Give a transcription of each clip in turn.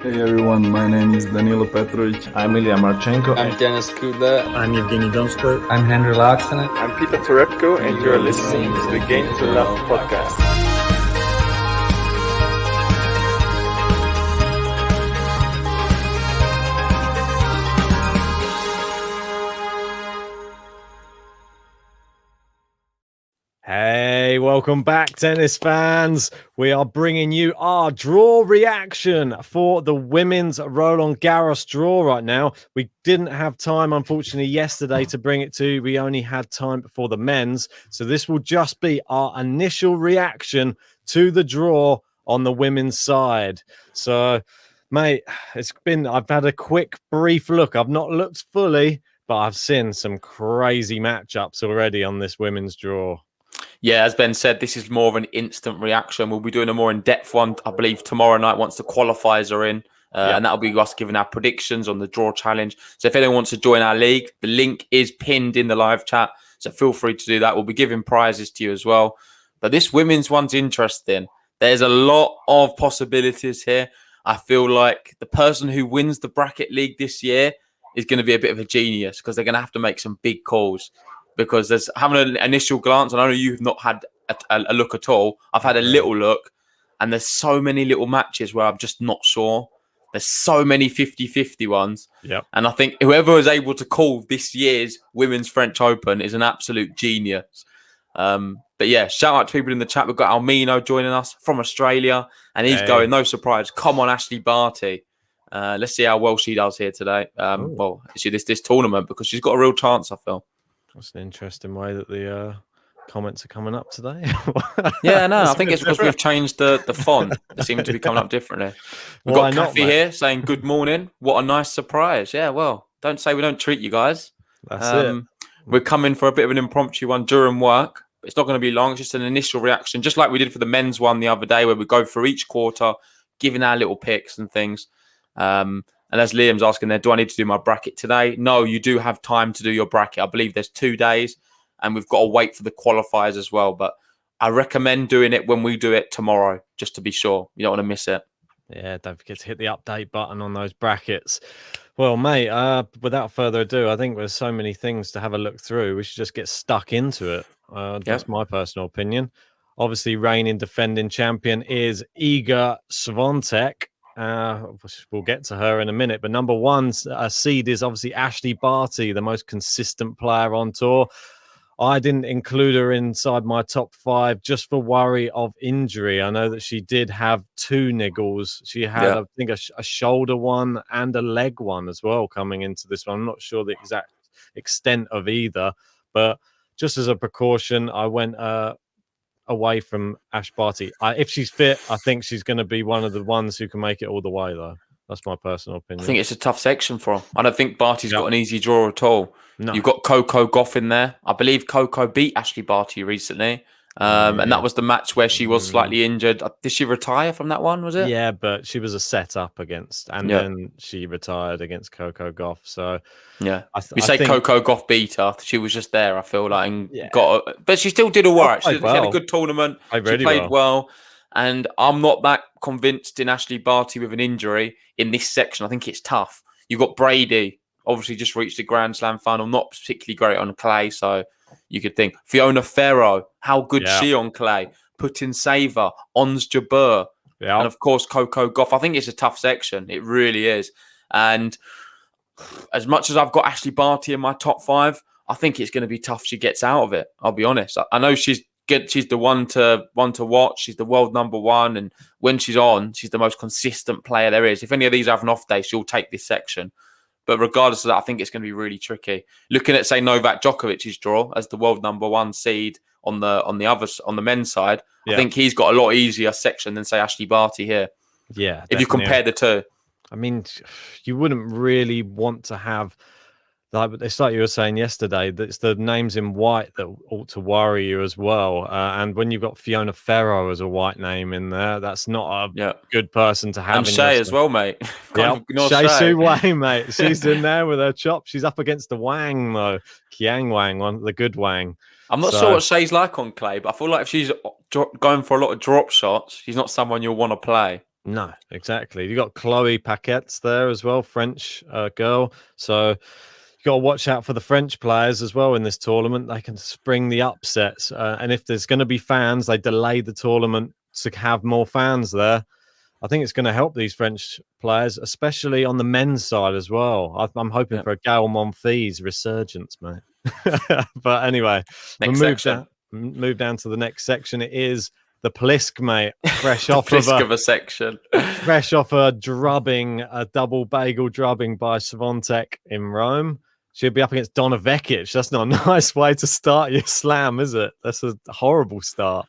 Hey everyone, my name is Danilo Petrovic. I'm Ilya Marchenko. I'm Denis Kudla. I'm Evgeny Donskoy. I'm Henry Laaksonen. I'm Peter Torebko, and you're listening to the Game to Love podcast. Hey, welcome back, tennis fans. We are bringing you our draw reaction for the women's Roland Garros draw right now. We didn't have time, unfortunately, yesterday to bring it to you. We only had time for the men's. So this will just be our initial reaction to the draw on the women's side. So, mate, I've had a quick, brief look. I've not looked fully, but I've seen some crazy matchups already on this women's draw. Yeah, as Ben said, this is more of an instant reaction. We'll be doing a more in-depth one, I believe, tomorrow night once the qualifiers are in. And that'll be us giving our predictions on the draw challenge. So if anyone wants to join our league, the link is pinned in the live chat. So feel free to do that. We'll be giving prizes to you as well. But this women's one's interesting. There's a lot of possibilities here. I feel like the person who wins the bracket league this year is going to be a bit of a genius because they're going to have to make some big calls. Because there's having an initial glance, and I know you've not had a look at all. I've had a little look, and there's so many little matches where I'm just not sure. There's so many 50-50 ones. Yep. And I think whoever is able to call this year's Women's French Open is an absolute genius. But yeah, shout out to people in the chat. We've got Almino joining us from Australia, and he's going, no surprise. Come on, Ashley Barty. Let's see how well she does here today. Well, actually, this tournament, because she's got a real chance, I feel. That's an interesting way that the comments are coming up today. Yeah, no, I think it's because we've changed the font. They seem to be coming up differently. We've got Kathy here saying, good morning. What a nice surprise. Yeah, well, don't say we don't treat you guys. That's it. We're coming for a bit of an impromptu one during work. It's not going to be long. It's just an initial reaction, just like we did for the men's one the other day, where we go through each quarter, giving our little picks and things. And as Liam's asking there, do I need to do my bracket today? No, you do have time to do your bracket. I believe there's 2 days and we've got to wait for the qualifiers as well. But I recommend doing it when we do it tomorrow, just to be sure. You don't want to miss it. Yeah, don't forget to hit the update button on those brackets. Well, mate, without further ado, I think there's so many things to have a look through. We should just get stuck into it. That's my personal opinion. Obviously, reigning defending champion is Iga Swiatek. We'll get to her in a minute, but number one seed is obviously Ashley Barty, the most consistent player on tour. I didn't include her inside my top 5 just for worry of injury. I know that she did have 2 niggles. She had, I think, a shoulder one and a leg one as well coming into this one. I'm not sure the exact extent of either, but just as a precaution, I went away from Ash Barty. If she's fit, I think she's going to be one of the ones who can make it all the way, though. That's my personal opinion. I think it's a tough section for her. I don't think Barty's got an easy draw at all. No. You've got Coco Gauff in there. I believe Coco beat Ashley Barty recently. And that was the match where she was slightly injured. Did she retire from that one, was it? Yeah, but she was a set-up against, and then she retired against Coco Gauff. So, yeah. We say Coco Gauff beat her. She was just there, I feel like, and but she still did all right. She had a good tournament. She played well. And I'm not that convinced in Ashley Barty with an injury in this section. I think it's tough. You've got Brady, obviously just reached the Grand Slam final, not particularly great on clay, so you could think. Fiona Ferro, how good she on clay. Putin Saver, Ons Jabeur, and of course Coco Gauff. I think it's a tough section. It really is. And as much as I've got Ashley Barty in my top 5, I think it's going to be tough she gets out of it. I'll be honest. I know she's the one to watch. She's the world number 1, and when she's on, she's the most consistent player there is. If any of these have an off day, she'll take this section. But regardless of that, I think it's going to be really tricky. Looking at, say, Novak Djokovic's draw as the world number 1 seed on the men's side, I think he's got a lot easier section than, say, Ashley Barty here. Yeah, if you compare the two. I mean, you wouldn't really want to have, like, it's like you were saying yesterday, that it's the names in white that ought to worry you as well. And when you've got Fiona Ferro as a white name in there, that's not a good person to have. And Shea as well, mate. Shea Su Wang, mate. She's in there with her chop. She's up against the Wang, though. Kiang Wang, the good Wang. I'm not sure what Shea's like on clay, but I feel like if she's going for a lot of drop shots, she's not someone you'll want to play. No, exactly. You got Chloe Paquette's there as well, French girl. So you got to watch out for the French players as well in this tournament. They can spring the upsets, and if there's going to be fans, they delay the tournament to have more fans there. I think it's going to help these French players, especially on the men's side as well. I'm hoping for a Gael Monfils resurgence, mate. But anyway, we'll move down to the next section. It is the Plisk, mate. Fresh off of a section. Fresh off a drubbing, a double bagel drubbing by Swiatek in Rome. She'll be up against Donna Vekic. That's not a nice way to start your slam, is it? That's a horrible start.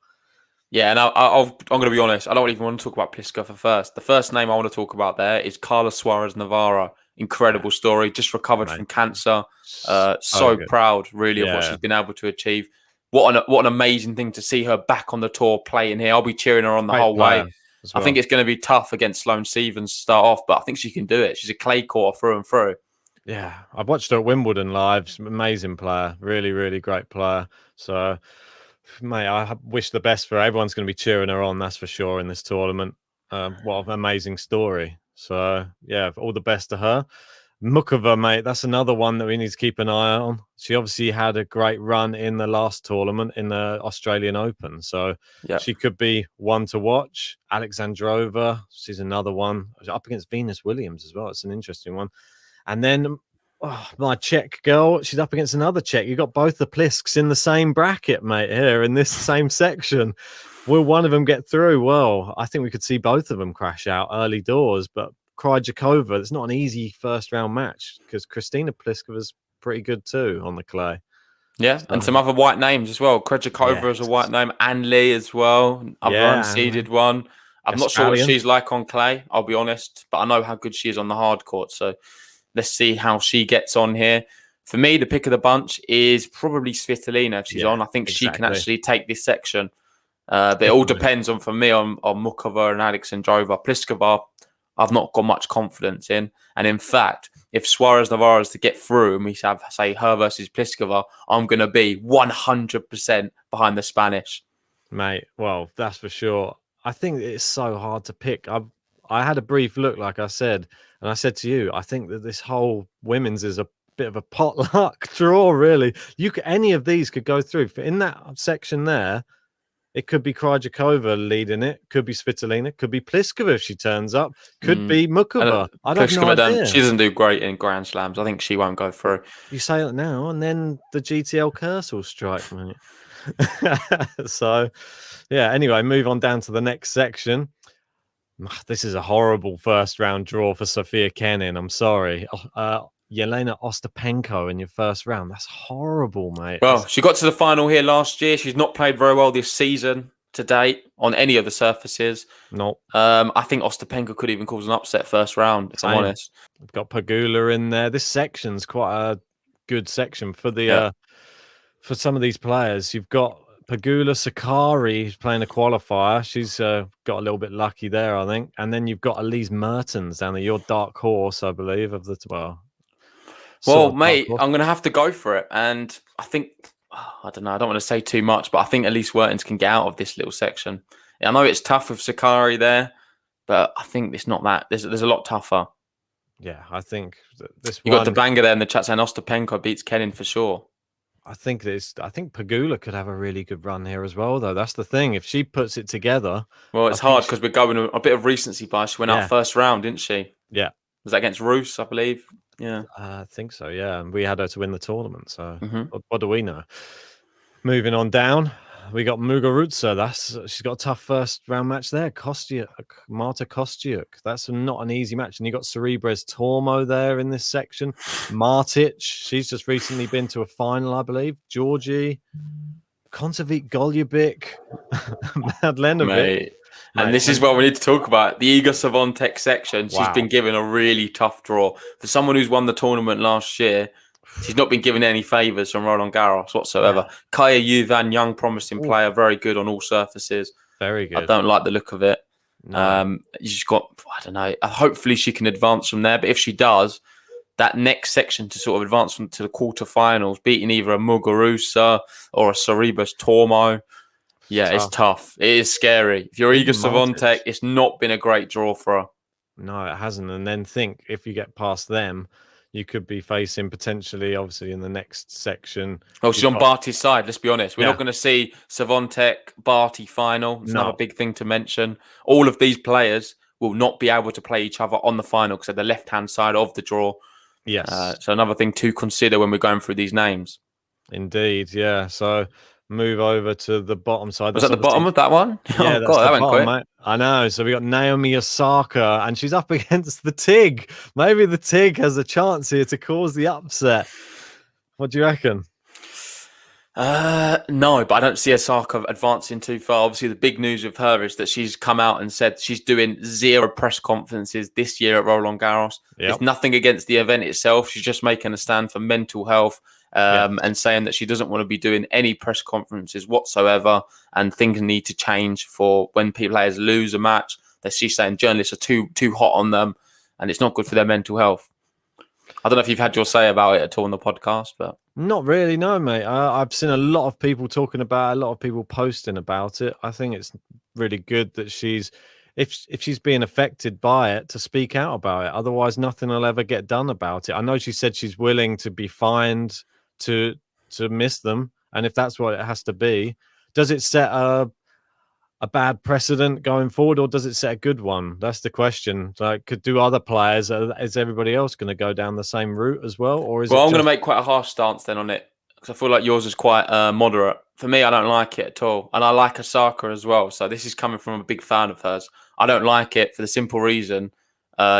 Yeah, and I'm going to be honest. I don't even want to talk about Pliskova first. The first name I want to talk about there is Carla Suarez Navarra. Incredible story. Just recovered from cancer. So proud, really, of what she's been able to achieve. What an amazing thing to see her back on the tour playing here. I'll be cheering her on the whole way. Well. I think it's going to be tough against Sloane Stephens to start off, but I think she can do it. She's a clay court through and through. Yeah, I've watched her at Wimbledon live. She's an amazing player. Really, really great player. So, mate, I wish the best for her. Everyone's going to be cheering her on, that's for sure, in this tournament. What an amazing story. So, yeah, all the best to her. Mukova, mate, that's another one that we need to keep an eye on. She obviously had a great run in the last tournament in the Australian Open. So she could be one to watch. Alexandrova, she's another one. Up against Venus Williams as well. It's an interesting one. And then my Czech girl, she's up against another Czech. You've got both the Plisks in the same bracket, mate, here in this same section. Will one of them get through? Well, I think we could see both of them crash out early doors, but Krejcikova, it's not an easy first round match because Kristina Pliskova's pretty good too on the clay. Yeah, so, and some other white names as well. Krejcikova is a white name. Anne Lee as well. I've unseeded one. I'm not sure what she's like on clay, I'll be honest, but I know how good she is on the hard court. So let's see how she gets on here. For me, the pick of the bunch is probably Svitolina if she's on. I think she can actually take this section. But it all depends on Mukova and Alexandrova. Pliskova, I've not got much confidence in. And in fact, if Suarez Navarra is to get through and we have, say, her versus Pliskova, I'm going to be 100% behind the Spanish. Mate, well, that's for sure. I think it's so hard to pick. I had a brief look, like I said, and I said to you, I think that this whole women's is a bit of a potluck draw, really. Any of these could go through. In that section there, it could be Krejcikova leading it. Could be Svitolina. Could be Pliskova if she turns up. Could be Mukova. I don't know. She doesn't do great in Grand Slams. I think she won't go through. You say it now, and then the GTL curse will strike, mate. So, yeah. Anyway, move on down to the next section. This is a horrible first round draw for Sofia Kenin. I'm sorry. Yelena Ostapenko in your first round. That's horrible, mate. Well, she got to the final here last year. She's not played very well this season to date on any of the surfaces. No. I think Ostapenko could even cause an upset first round, if I'm honest. We've got Pegula in there. This section's quite a good section for the for some of these players. You've got Pegula Sakari, who's playing a qualifier. She's got a little bit lucky there, I think. And then you've got Elise Mertens down there, your dark horse, I believe, of the Well, mate, I'm going to have to go for it. And I think, I don't know, I don't want to say too much, but I think Elise Mertens can get out of this little section. I know it's tough with Sakari there, but I think it's not that. There's a lot tougher. Yeah, I think this You got the banger there in the chat saying Ostapenko beats Kenin for sure. I think Pegula could have a really good run here as well, though. That's the thing. If she puts it together. Well, it's hard because we're going a bit of recency bias. She went out first round, didn't she? Yeah. Was that against Roos, I believe? Yeah. I think so, yeah. And we had her to win the tournament. So what do we know? Moving on down, we got Muguruza. She's got a tough first round match there. Marta Kostyuk. That's not an easy match. And you got Cerebres Tormo there in this section. Martic. She's just recently been to a final, I believe. Georgie. Kontaveit Golubik. Madlenovic. And this is what we need to talk about. The Iga Swiatek section. She's been given a really tough draw. For someone who's won the tournament last year, she's not been given any favours from Roland Garros whatsoever. Yeah. Kaya Yuvan, young promising player, very good on all surfaces. Very good. I don't like the look of it. No. She's got, I don't know, hopefully she can advance from there. But if she does, that next section to sort of advance to the quarterfinals, beating either a Muguruza or a Cerebres Tormo, Yeah, it's tough. It is scary. If you're Iga Swiatek, it's not been a great draw for her. No, it hasn't. And then think if you get past them, you could be facing potentially, obviously, in the next section. Well, she's on Barty's side. Let's be honest. We're not going to see Swiatek Barty final. It's another big thing to mention. All of these players will not be able to play each other on the final because they're the left-hand side of the draw. Yes. So another thing to consider when we're going through these names. Indeed, yeah. So move over to the bottom side. Was that the bottom of that one? Yeah, oh, God, that went quick. Mate. I know. So we got Naomi Osaka, and she's up against the Tig. Maybe the Tig has a chance here to cause the upset. What do you reckon? No, but I don't see Osaka advancing too far. Obviously, the big news with her is that she's come out and said she's doing 0 press conferences this year at Roland Garros. Yep. It's nothing against the event itself. She's just making a stand for mental health and saying that she doesn't want to be doing any press conferences whatsoever, and things need to change for when players lose a match. That she's saying journalists are too hot on them, and it's not good for their mental health. I don't know if you've had your say about it at all on the podcast, but not really, no, mate. I've seen a lot of people talking about it, a lot of people posting about it. I think it's really good that she's, if she's being affected by it, to speak out about it. Otherwise, nothing will ever get done about it. I know she said she's willing to be fined to miss them, and if that's what it has to be, does it set a bad precedent going forward, or does it set a good one? That's the question. Like, do other players, is everybody else going to go down the same route as well, or is? Well, I'm going to make quite a harsh stance then on it, because I feel like yours is quite moderate. For me, I don't like it at all, and I like Osaka as well. So this is coming from a big fan of hers. I don't like it for the simple reason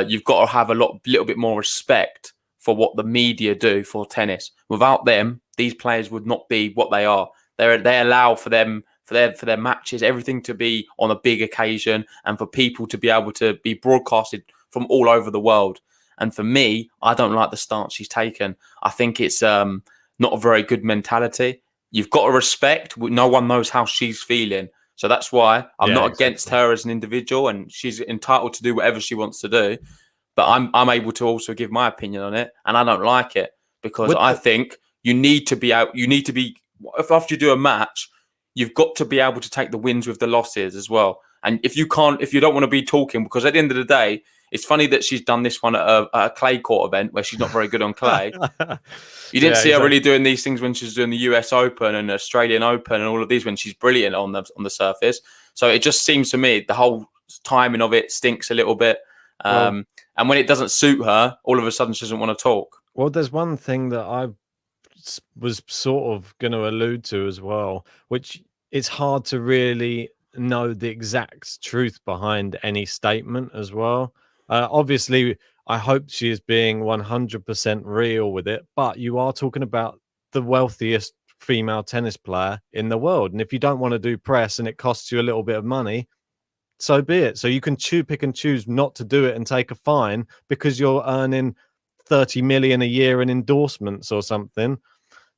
you've got to have a little bit more respect for what the media do for tennis. Without them, these players would not be what they are. They allow for their matches, everything to be on a big occasion, and for people to be able to be broadcasted from all over the world. And for me, I don't like the stance she's taken. I think it's not a very good mentality. You've got to respect. No one knows how she's feeling. So that's why I'm not against her as an individual, and she's entitled to do whatever she wants to do. But I'm able to also give my opinion on it, and I don't like it because I think you need to be out. You need to be, after you do a match, you've got to be able to take the wins with the losses as well. And if you don't want to be talking, because at the end of the day, it's funny that she's done this one at a clay court event where she's not very good on clay. You didn't see her really doing these things when she's doing the US Open and Australian Open and all of these when she's brilliant on the surface. So it just seems to me the whole timing of it stinks a little bit. And when it doesn't suit her, all of a sudden she doesn't want to talk. Well, there's one thing that I was sort of going to allude to as well, which it's hard to really know the exact truth behind any statement as well. Obviously, I hope she is being 100% real with it, but you are talking about the wealthiest female tennis player in the world. And if you don't want to do press and it costs you a little bit of money, so be it. So you can pick and choose not to do it and take a fine because you're earning 30 million a year in endorsements or something.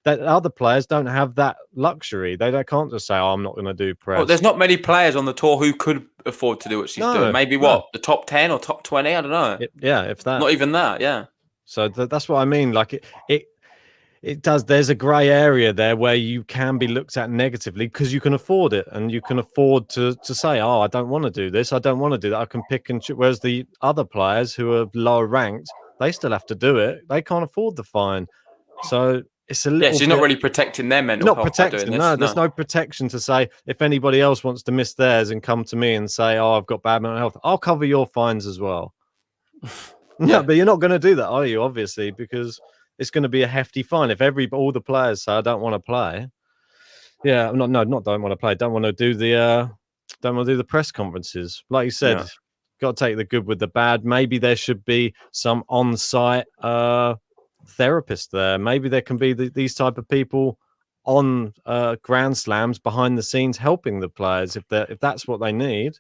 That other players don't have that luxury. They can't just say, "Oh, I'm not going to do press." Well, there's not many players on the tour who could afford to do what she's doing. Maybe the top 10 or top 20. I don't know. If that. Not even that. Yeah. So that's what I mean. Like it does. There's a grey area there where you can be looked at negatively because you can afford it, and you can afford to say, "Oh, I don't want to do this. I don't want to do that. I can pick and choose." Whereas the other players who are lower ranked, they still have to do it. They can't afford the fine. So it's a little. Yeah, she's not really protecting their mental health. Not protecting. No, there's no protection to say if anybody else wants to miss theirs and come to me and say, "Oh, I've got bad mental health," I'll cover your fines as well. No, but you're not going to do that, are you? Obviously, because it's going to be a hefty fine if all the players say, "I don't want to play." Yeah, don't want to play. Don't want to do the press conferences. Like you said, got to take the good with the bad. Maybe there should be some on-site therapist there. Maybe there can be these type of people on Grand Slams behind the scenes helping the players if that's what they need.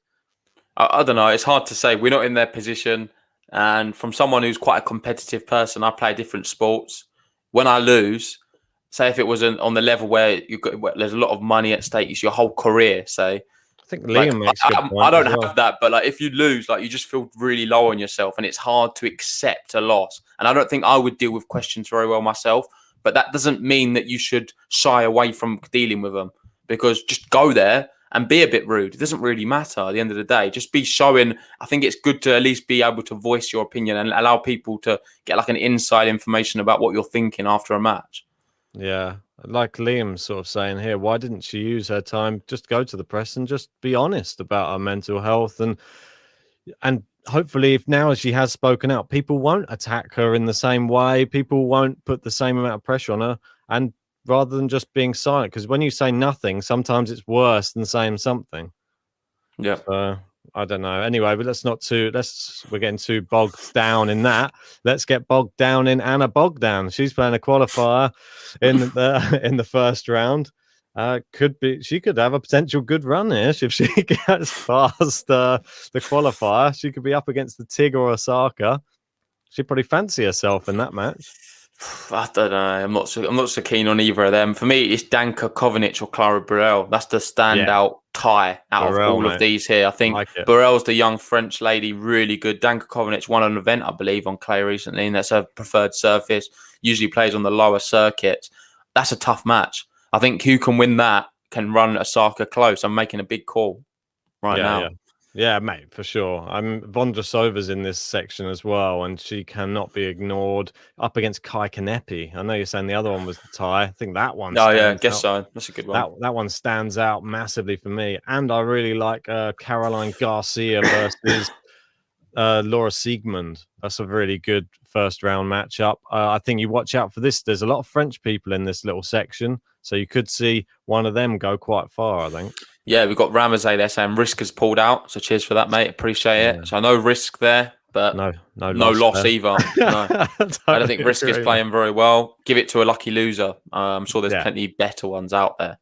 I don't know. It's hard to say. We're not in their position. And from someone who's quite a competitive person, I play different sports. When I lose, say if it was on the level where there's a lot of money at stake, it's your whole career. Say, I think Liam makes a good point. I don't have that, but like if you lose, like you just feel really low on yourself, and it's hard to accept a loss. And I don't think I would deal with questions very well myself. But that doesn't mean that you should shy away from dealing with them, because just go there and be a bit rude. It doesn't really matter at the end of the day. Just be showing. I think it's good to at least be able to voice your opinion and allow people to get like an inside information about what you're thinking after a match. Yeah, like Liam's sort of saying here, why didn't she use her time? Just go to the press and just be honest about her mental health, and hopefully, if now she has spoken out, people won't attack her in the same way. People won't put the same amount of pressure on her, and rather than just being silent, because when you say nothing, sometimes it's worse than saying something. Yeah. So I don't know. Anyway, but we're getting too bogged down in that. Let's get bogged down in Anna Bogdan. She's playing a qualifier in the first round. She could have a potential good run here if she gets past the qualifier. She could be up against the Tig or Osaka. She'd probably fancy herself in that match. I don't know. I'm not so keen on either of them. For me, it's Danka Kovinic or Clara Burel. That's the standout tie out of all of these here. I think Burel's the young French lady, really good. Danka Kovinic won an event, I believe, on clay recently, and that's her preferred surface. Usually plays on the lower circuits. That's a tough match. I think who can win that can run Osaka close. I'm making a big call now. Yeah, mate, for sure. Vondrasova's in this section as well, and she cannot be ignored. Up against Kai Kanepi. I know you're saying the other one was the tie. I think that one. Oh yeah, I guess so. That's a good one. That one stands out massively for me, and I really like Caroline Garcia versus Laura Siegmund. That's a really good first round matchup. I think you watch out for this. There's a lot of French people in this little section, so you could see one of them go quite far, I think. Yeah, we've got Ramazay there saying Risk has pulled out. So cheers for that, mate. Appreciate it. So no Risk there, but no loss either. No. I don't think Risk is playing very well. Give it to a lucky loser. I'm sure there's plenty better ones out there.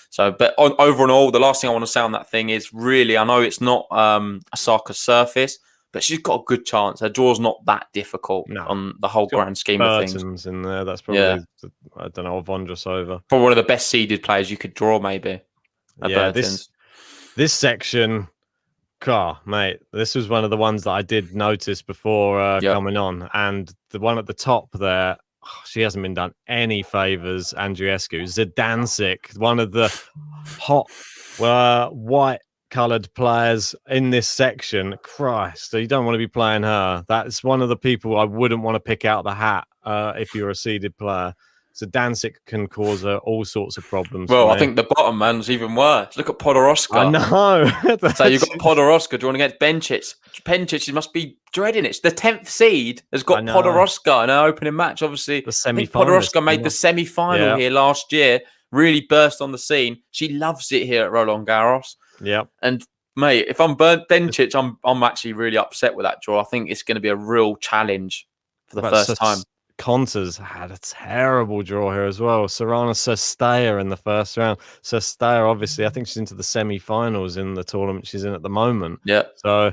So, but overall, the last thing I want to say on that thing is really, I know it's not Osaka's surface, but she's got a good chance. Her draw's not that difficult on the whole grand scheme of things. Burton's in there. That's probably, I don't know, Vondrasova. Probably one of the best seeded players you could draw, maybe. This section, mate, this was one of the ones that I did notice before coming on. And the one at the top there, she hasn't been done any favours, Andreescu. Zidansek, one of the hot white coloured players in this section. Christ, so you don't want to be playing her. That's one of the people I wouldn't want to pick out the hat if you're a seeded player. So Dancic can cause her all sorts of problems. Well, I think the bottom man's even worse. Look at Podoroska. I know. So you've got Podoroska drawing against Bencic. Bencic must be dreading it. The 10th seed has got Podoroska in her opening match. Obviously, Podoroska made the semi-final here last year. Really burst on the scene. She loves it here at Roland Garros. Yeah. And mate, if I'm Bencic, I'm actually really upset with that draw. I think it's going to be a real challenge for the first time. Conta's had a terrible draw here as well. Serena Sestaya in the first round. Sestaya, obviously, I think she's into the semi-finals in the tournament she's in at the moment. Yeah. So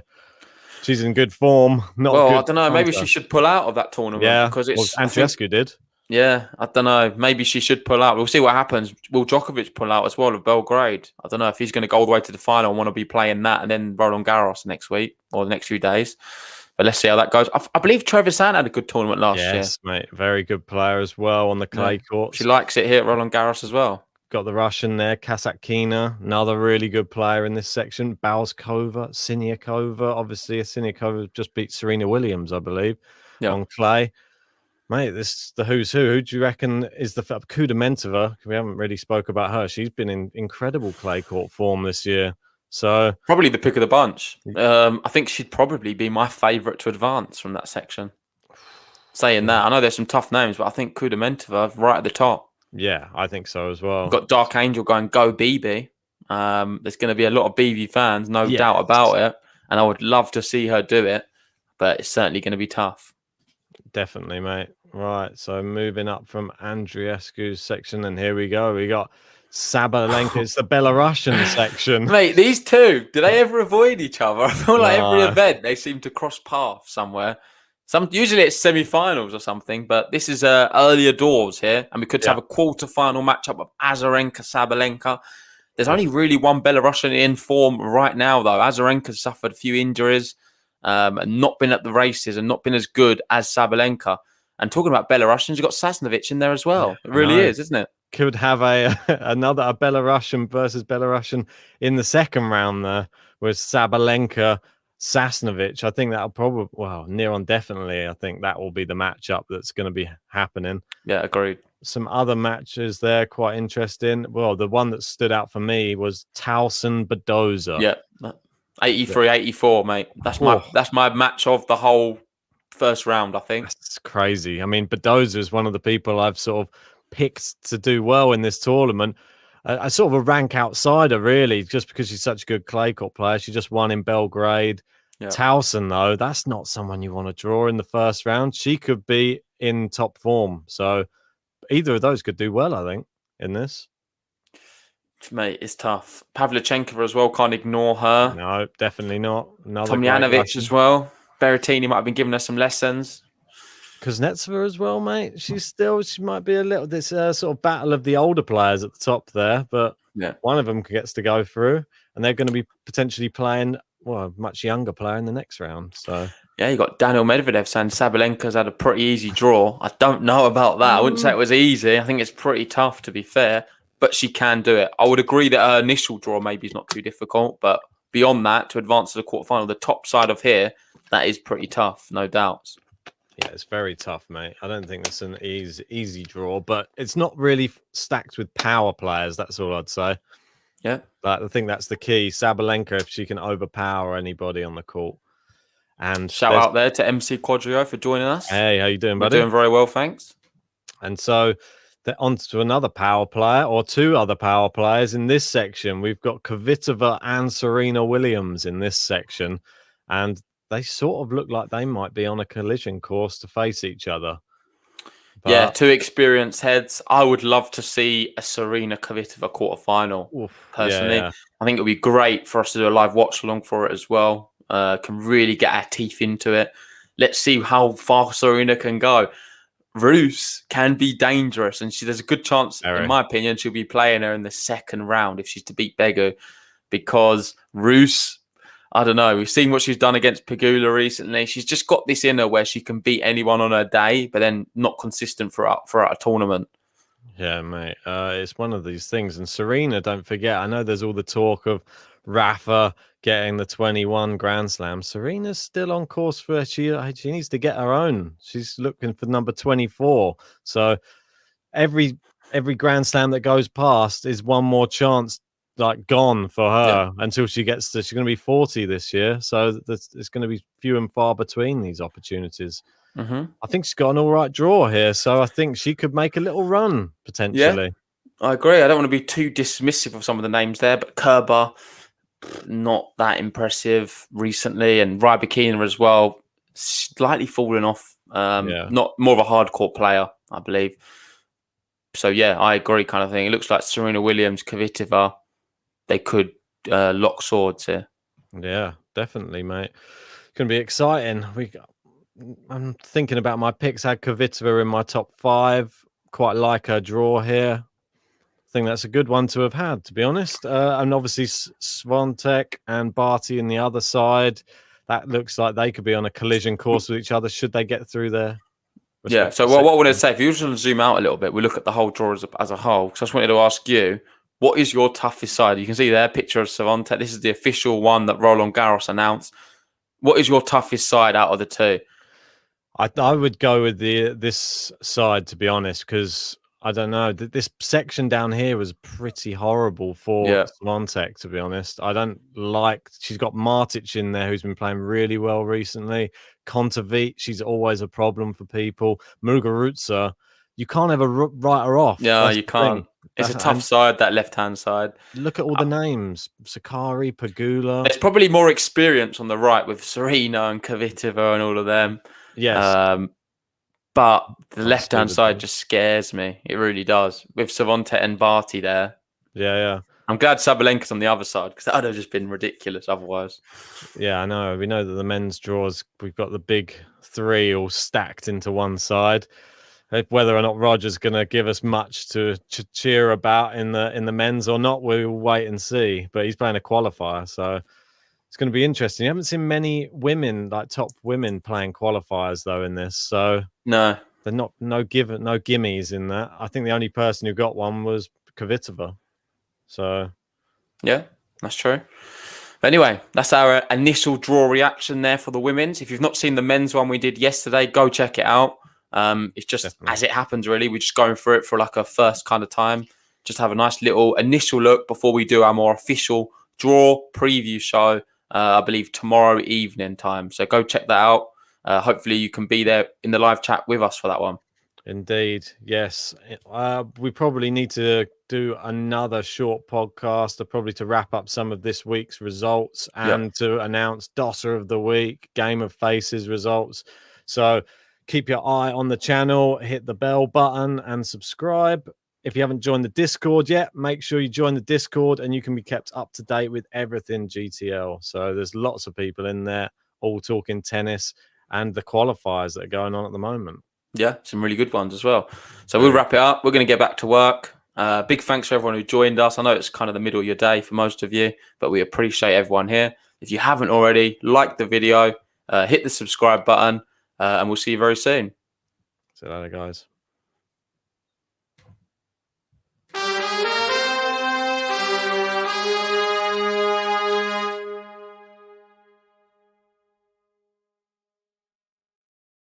she's in good form. I don't know. Maybe she should pull out of that tournament. Yeah, because it's Andreescu did. Yeah, I don't know. Maybe she should pull out. We'll see what happens. Will Djokovic pull out as well of Belgrade? I don't know if he's going to go all the way to the final and want to be playing that and then Roland Garros next week or the next few days. But let's see how that goes. I believe Trevisan had a good tournament last year. Yes, mate. Very good player as well on the clay courts. She likes it here at Roland Garros as well. Got the Russian there, Kasatkina, another really good player in this section. Balskova, Siniakova. Obviously, Siniakova just beat Serena Williams, I believe, on clay. Mate, this is the who's who. Who do you reckon is the Kudermetova? We haven't really spoke about her. She's been in incredible clay court form this year. So probably the pick of the bunch. I think she'd probably be my favourite to advance from that section. Saying that, I know there's some tough names, but I think Kudermetova right at the top. Yeah, I think so as well. We've got Dark Angel going, go BB. There's going to be a lot of BB fans, no doubt about it. And I would love to see her do it, but it's certainly going to be tough. Definitely, mate. Right, so moving up from Andreescu's section, and here we go. We got Sabalenka. It's the Belarusian section. Mate, these two, do they ever avoid each other? I feel like every event they seem to cross paths somewhere. Usually it's semi-finals or something, but this is earlier doors here, and we could have a quarter-final matchup of Azarenka-Sabalenka. There's only really one Belarusian in form right now, though. Azarenka's suffered a few injuries and not been at the races and not been as good as Sabalenka. And talking about Belarusians, you've got Sasnovich in there as well. It really is, isn't it? could have another Belarusian versus Belarusian in the second round there with Sabalenka Sasnovich. I think that'll probably, near on definitely, I think that will be the matchup that's going to be happening. Yeah, agreed. Some other matches there quite interesting. Well, the one that stood out for me was Towson Badoza. Yeah, 83-84, mate. That's my match of the whole first round, I think. That's crazy. I mean, Badoza is one of the people I've sort of picked to do well in this tournament. I sort of a rank outsider, really, just because she's such a good clay court player. She just won in Belgrade. Yeah. Towson, though, that's not someone you want to draw in the first round. She could be in top form. So either of those could do well, I think, in this. Mate, it's tough. Pavlyuchenkova as well, can't ignore her. No, definitely not. Tomljanovic as well. Berrettini might have been giving her some lessons. Kuznetsova as well, mate. She might be a little this sort of battle of the older players at the top there, but one of them gets to go through, and they're going to be potentially playing a much younger player in the next round. So yeah, you got Daniel Medvedev saying Sabalenka's had a pretty easy draw. I don't know about that. I wouldn't say it was easy. I think it's pretty tough, to be fair, but she can do it. I would agree that her initial draw maybe is not too difficult, but beyond that, to advance to the quarterfinal, the top side of here, that is pretty tough, no doubts. Yeah, it's very tough, mate. I don't think it's an easy draw, but it's not really stacked with power players. That's all I'd say. Yeah. But I think that's the key. Sabalenka, if she can overpower anybody on the court. And shout out there to MC Quadrio for joining us. Hey, how you doing, buddy? We're doing very well, thanks. And so on to another power player, or two other power players in this section. We've got Kavitava and Serena Williams in this section. And they sort of look like they might be on a collision course to face each other. But yeah, two experienced heads. I would love to see a Serena Kavitava quarterfinal. Personally, I think it would be great for us to do a live watch along for it as well. Can really get our teeth into it. Let's see how far Serena can go. Rus can be dangerous, and there's a good chance, in my opinion, she'll be playing her in the second round if she's to beat Begu, because Rus, I don't know. We've seen what she's done against Pegula recently. She's just got this in her where she can beat anyone on her day, but then not consistent throughout a tournament. Yeah, mate. It's one of these things. And Serena, don't forget, I know there's all the talk of Rafa getting the 21 Grand Slam. Serena's still on course for she needs to get her own. She's looking for number 24. So every Grand Slam that goes past is one more chance gone for her until she gets to, she's going to be 40 this year, so it's going to be few and far between these opportunities. I think she's got an all right draw here, so I think she could make a little run potentially. I agree. I don't want to be too dismissive of some of the names there, but Kerber, not that impressive recently, and Rybakina as well, slightly fallen off. Not more of a hardcore player, I believe. So yeah, I agree, kind of thing. It looks like Serena Williams, Kvitova, they could lock swords here. Yeah, definitely, mate. It's going to be exciting. I'm thinking about my picks. I had Kvitova in my top 5. Quite like her draw here. I think that's a good one to have had, to be honest. And obviously Swiatek and Barty in the other side. That looks like they could be on a collision course with each other should they get through there. Yeah, so what I want to say, if you just want to zoom out a little bit, we look at the whole draw as a whole. So I just wanted to ask you, what is your toughest side? You can see there a picture of Swiatek. This is the official one that Roland Garros announced. What is your toughest side out of the two? I would go with this side, to be honest, because I don't know. This section down here was pretty horrible for Swiatek, to be honest. I don't like... She's got Martic in there, who's been playing really well recently. Kontaveit, she's always a problem for people. Muguruza, you can't ever write her off. Yeah, you can't. It's a tough side, that left-hand side. Look at all the names. Sakari, Pegula. There's probably more experience on the right with Serena and Kvitova and all of them. Yes. But the left-hand side just scares me. It really does. With Swiatek and Barty there. Yeah. I'm glad Sabalenka's on the other side, because that would have just been ridiculous otherwise. Yeah, I know. We know that the men's draws, we've got the big 3 all stacked into one side. Whether or not Roger's going to give us much to cheer about in the men's or not, we'll wait and see. But he's playing a qualifier, so it's going to be interesting. You haven't seen many women, top women, playing qualifiers though in this. So no, they're no gimmies in that. I think the only person who got one was Kavitava. So yeah, that's true. But anyway, that's our initial draw reaction there for the women's. If you've not seen the men's one we did yesterday, go check it out. It's just definitely as it happens, really. We're just going through it for like a first kind of time. Just have a nice little initial look before we do our more official draw preview show, I believe tomorrow evening time. So go check that out. Hopefully you can be there in the live chat with us for that one. Indeed, yes. We probably need to do another short podcast, probably to wrap up some of this week's results and to announce Dosser of the Week, Game of Faces results. So keep your eye on the channel, hit the bell button and subscribe. If you haven't joined the Discord yet, make sure you join the Discord and you can be kept up to date with everything GTL. So there's lots of people in there all talking tennis and the qualifiers that are going on at the moment. Yeah, some really good ones as well. So we'll wrap it up. We're going to get back to work. Big thanks for everyone who joined us. I know it's kind of the middle of your day for most of you, but we appreciate everyone here. If you haven't already, like the video, hit the subscribe button, and we'll see you very soon. See you later, guys.